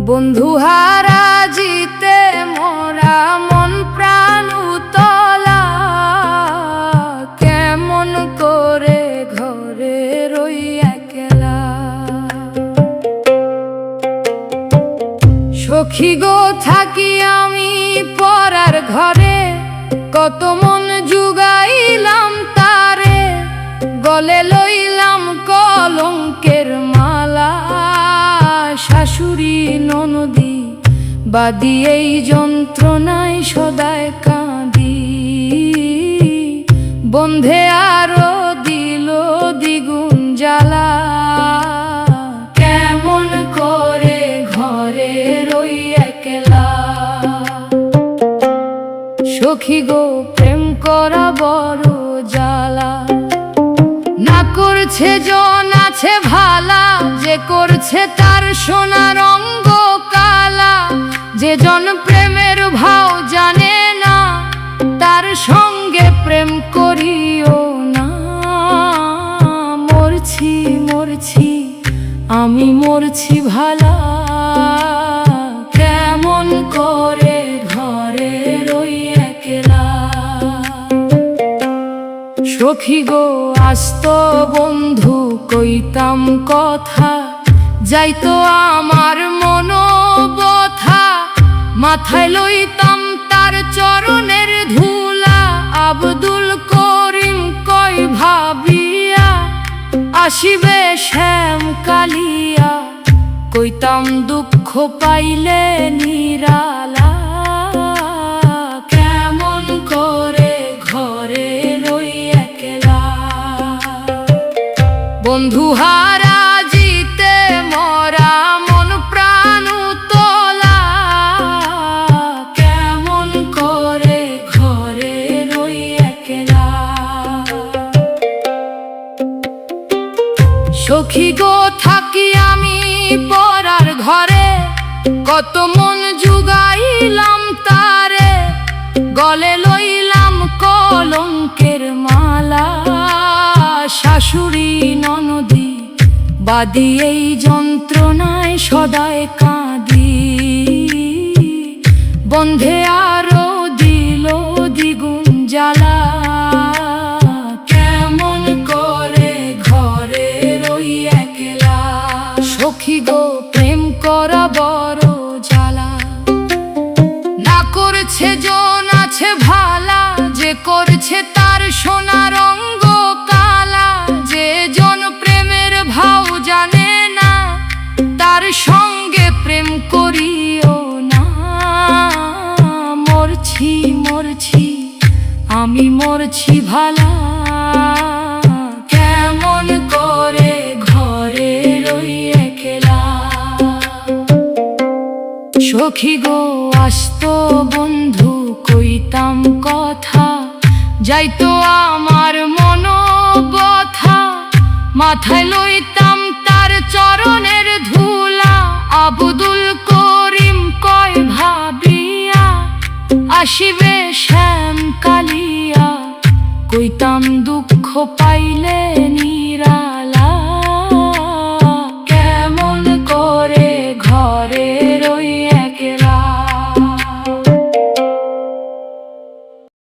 বন্ধু হারা জিতে মোরা মন প্রাণ উতলা, কেমন করে ঘরে রই একলা। সখী গো থাকি আমি পরার ঘরে, কত মন জুগাইলাম তারে, গলে লইলাম কলঙ্কের মালা। শাশুড়ি ননদি বাদি এই যন্ত্রণায় সদায় কাঁদি, বন্ধে আরো দিল দ্বিগুণ জ্বালা। কেমন করে ঘরে রই একলা, সখী গো প্রেম করা বড় জ্বালা। না করছে জন আছে ভালা, যে করছে তার সোনার অঙ্গ কালা। যে জন প্রেমের ভাও জানে না, তার সঙ্গে প্রেম করিও না। মরছি মরছি আমি মরছি ভালা, কেমন করে ঘরে রই একলা। সখী গো আস্ত বন্ধু কইতাম কথা, যাইতো আমার মনোবথা। মাথায় লইতাম তার চরণের ধুলা, আব্দুল করিম কই ভাবিয়া আসিবে শ্যাম কালিয়া। কইতাম দুঃখ পাইলে নিরালা, কেমন করে ঘরে রই একলা। বন্ধু হারা জিতে মরা মন প্রাণ উতলা, কেমন করে ঘরে রই একলা। সখী গো থাকি আমি পরার ঘরে, কত মন জুগাইলাম তারে, গলে লইলাম কলঙ্কের মালা। শাশুড়ি ননদি বাদি এই যন্ত্রণায় সদায় কাঁদি, বন্ধে আরো দিল দ্বিগুণ জ্বালা। কেমন করে ঘরে রই একলা, সখী গো প্রেম করা বড় জ্বালা। না করছে জন আছে ভালা, যে করছে তার সোনার অঙ্গ কালা। যে জন প্রেমের ভাও জানে না, তার সঙ্গে প্রেম করিও না। মরছি মরছি আমি মরছি ভালা, কেমন করে ঘরে রই একলা। সখী গো আস্ত বন্ধু কইতাম কথা, যাইতো আমার মনোবথা। মাথায় লইতাম তার চরণে